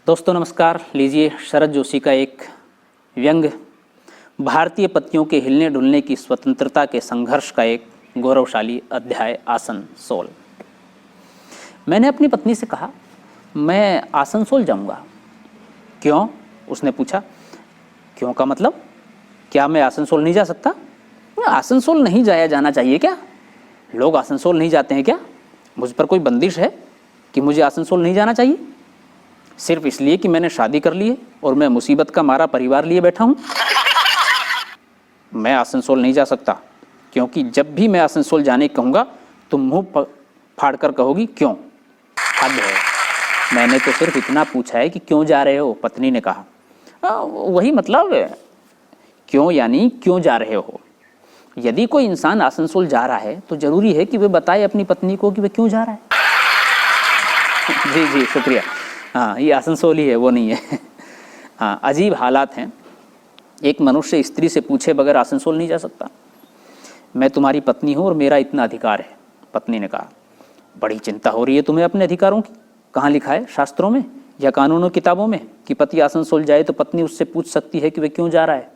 दोस्तों नमस्कार। लीजिए शरद जोशी का एक व्यंग्य, भारतीय पतियों के हिलने डुलने की स्वतंत्रता के संघर्ष का एक गौरवशाली अध्याय, आसनसोल। मैंने अपनी पत्नी से कहा, मैं आसनसोल जाऊंगा। क्यों? उसने पूछा। क्यों का मतलब? क्या मैं आसनसोल नहीं जा सकता? आसनसोल नहीं जाया जाना चाहिए क्या? लोग आसनसोल नहीं जाते हैं क्या? मुझ पर कोई बंदिश है कि मुझे आसनसोल नहीं जाना चाहिए? सिर्फ इसलिए कि मैंने शादी कर ली है और मैं मुसीबत का मारा परिवार लिए बैठा हूं? मैं आसनसोल नहीं जा सकता, क्योंकि जब भी मैं आसनसोल जाने कहूंगा तुम मुंह फाड़ कर कहोगी क्यों? हद है। मैंने तो सिर्फ इतना पूछा है कि क्यों जा रहे हो? पत्नी ने कहा। वही मतलब, क्यों यानी क्यों जा रहे हो। यदि कोई इंसान आसनसोल जा रहा है तो जरूरी है कि वह बताए अपनी पत्नी को कि वह क्यों जा रहा है। जी जी शुक्रिया। हाँ, ये आसनसोल ही है, वो नहीं है। हाँ, अजीब हालात हैं। एक मनुष्य स्त्री से पूछे बगैर आसनसोल नहीं जा सकता। मैं तुम्हारी पत्नी हूँ और मेरा इतना अधिकार है, पत्नी ने कहा। बड़ी चिंता हो रही है तुम्हें अपने अधिकारों की। कहाँ लिखा है, शास्त्रों में या कानूनों किताबों में, कि पति आसनसोल जाए तो पत्नी उससे पूछ सकती है कि वह क्यों जा रहा है?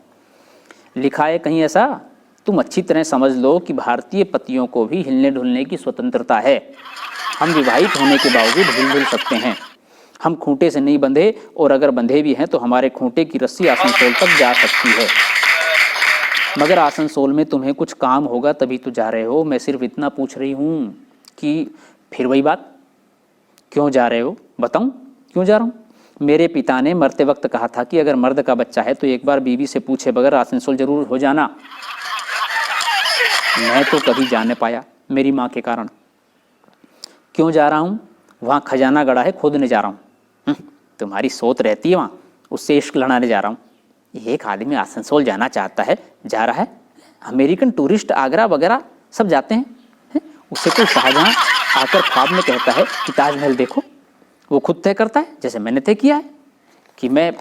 लिखा है कहीं ऐसा? तुम अच्छी तरह समझ लो कि भारतीय पतियों को भी हिलने डुलने की स्वतंत्रता है। हम विवाहित होने के बावजूद हिल सकते हैं। हम खूंटे से नहीं बंधे, और अगर बंधे भी हैं तो हमारे खूंटे की रस्सी आसनसोल तक जा सकती है। मगर आसनसोल में तुम्हें कुछ काम होगा तभी तो जा रहे हो। मैं सिर्फ इतना पूछ रही हूँ कि फिर वही बात, क्यों जा रहे हो? बताऊं क्यों जा रहा हूँ? मेरे पिता ने मरते वक्त कहा था कि अगर मर्द का बच्चा है तो एक बार बीवी से पूछे बगैर आसनसोल जरूर हो जाना। मैं तो कभी जा नहीं पाया मेरी माँ के कारण। क्यों जा रहा हूँ? वहाँ खजाना गड़ा है, खोदने जा रहा हूँ। तुम्हारी सोच रहती है वहाँ, उससे इश्क लड़ाने जा रहा हूँ। एक आदमी आसनसोल जाना चाहता है, जा रहा है। अमेरिकन टूरिस्ट आगरा वगैरह सब जाते हैं। उससे कोई शाहजहां आकर ख्वाब में कहता है कि ताजमहल देखो, वो खुद तय करता है, जैसे मैंने तय किया है कि मैं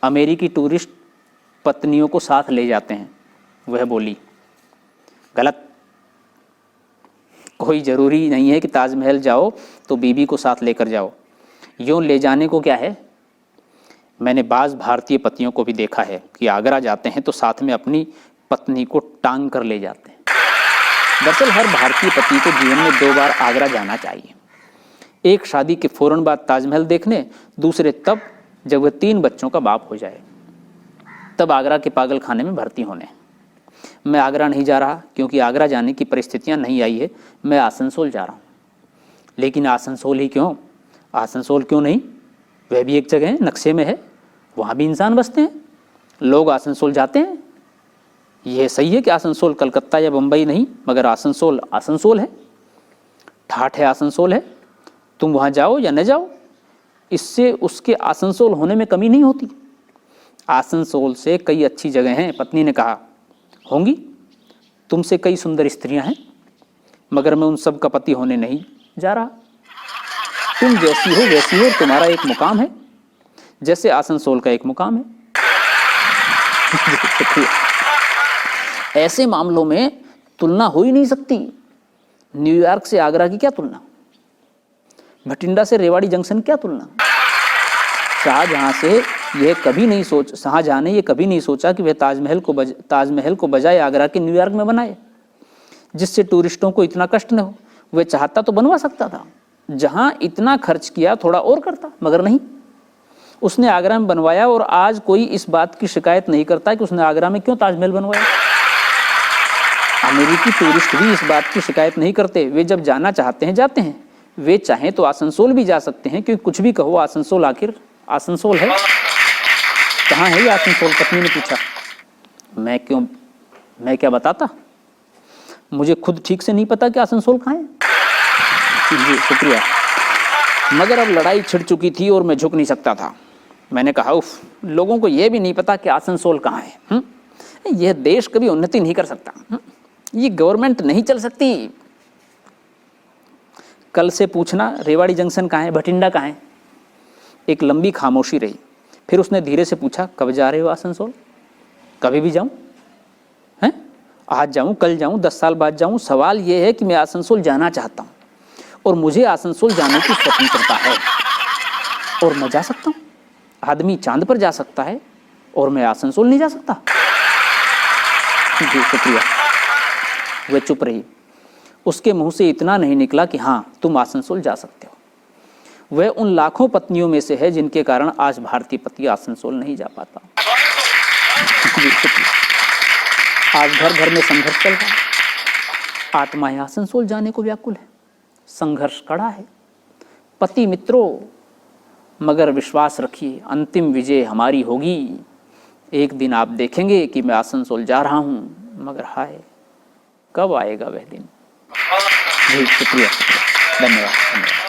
अमेरिकी टूरिस्ट पत्नियों को साथ ले जाते हैं। वह बोली, गलत। कोई ज़रूरी नहीं है कि ताजमहल जाओ तो बीबी को साथ लेकर जाओ। यूँ ले जाने को क्या है? मैंने बाज़ भारतीय पतियों को भी देखा है कि आगरा जाते हैं तो साथ में अपनी पत्नी को टांग कर ले जाते हैं। दरअसल हर भारतीय पति को जीवन में 2 बार आगरा जाना चाहिए। एक शादी के फौरन बाद ताजमहल देखने, दूसरे तब जब वह 3 बच्चों का बाप हो जाए, तब आगरा के पागल खाने में भर्ती होने। मैं आगरा नहीं जा रहा क्योंकि आगरा जाने की परिस्थितियां नहीं आई है। मैं आसनसोल जा रहा हूँ। लेकिन आसनसोल ही क्यों? आसनसोल क्यों नहीं? वह भी एक जगह है, नक्शे में है, वहाँ भी इंसान बसते हैं, लोग आसनसोल जाते हैं। यह सही है कि आसनसोल कलकत्ता या बम्बई नहीं, मगर आसनसोल आसनसोल है, ठाठ है, आसनसोल है। तुम वहाँ जाओ या न जाओ, इससे उसके आसनसोल होने में कमी नहीं होती। आसनसोल से कई अच्छी जगह हैं, पत्नी ने कहा। होंगी, तुमसे कई सुंदर स्त्रियां हैं, मगर मैं उन सब का पति होने नहीं जा रहा। तुम जैसी हो वैसी हो, तुम्हारा एक मुकाम है, जैसे आसनसोल का एक मुकाम है। ऐसे मामलों में तुलना हो ही नहीं सकती। न्यूयॉर्क से आगरा की क्या तुलना, भटिंडा से रेवाड़ी जंक्शन क्या तुलना। शाहजहां ने यह कभी नहीं सोचा कि वह ताजमहल को बजाय आगरा के न्यूयॉर्क में बनाए, जिससे टूरिस्टों को इतना कष्ट न हो। वह चाहता तो बनवा सकता था, जहां इतना खर्च किया थोड़ा और करता, मगर नहीं, उसने आगरा में बनवाया। और आज कोई इस बात की शिकायत नहीं करता कि उसने आगरा में क्यों ताजमहल बनवाया। अमेरिकी टूरिस्ट भी इस बात की शिकायत नहीं करते। वे जब जाना चाहते हैं जाते हैं। वे चाहें तो आसनसोल भी जा सकते हैं, क्योंकि कुछ भी कहो, आसनसोल आखिर आसनसोल है। कहाँ है ये आसनसोल? पत्नी ने पूछा। मैं क्या बताता? मुझे खुद ठीक से नहीं पता कि आसनसोल कहाँ है। जी शुक्रिया। मगर अब लड़ाई छिड़ चुकी थी और मैं झुक नहीं सकता था। मैंने कहा, उफ, लोगों को यह भी नहीं पता कि आसनसोल कहाँ है। यह देश कभी उन्नति नहीं कर सकता। ये गवर्नमेंट नहीं चल सकती। कल से पूछना रेवाड़ी जंक्शन कहाँ है, भटिंडा कहाँ है। एक लंबी खामोशी रही। फिर उसने धीरे से पूछा, कब जा रहे हो आसनसोल? कभी भी जाऊं हैं, आज जाऊं, कल जाऊं, 10 साल बाद जाऊं। सवाल यह है कि मैं आसनसोल जाना चाहता हूं और मुझे आसनसोल जाने की स्वतंत्रता है। और मैं जा सकता हूँ? आदमी चांद पर जा सकता है और मैं आसनसोल नहीं जा सकता? जी शुक्रिया। वह चुप रही। उसके मुंह से इतना नहीं निकला कि हाँ तुम आसनसोल जा सकते हो। वह उन लाखों पत्नियों में से है जिनके कारण आज भारतीय पति आसनसोल नहीं जा पाता। जी शुक्रिया। आज घर घर में संघर्ष चल रहा है। आत्माएं आसनसोल जाने को व्याकुल है। संघर्ष कड़ा है। पति मित्रों, मगर विश्वास रखिए अंतिम विजय हमारी होगी। एक दिन आप देखेंगे कि मैं आसनसोल जा रहा हूं, मगर हाय कब आएगा वह दिन। जी शुक्रिया, धन्यवाद।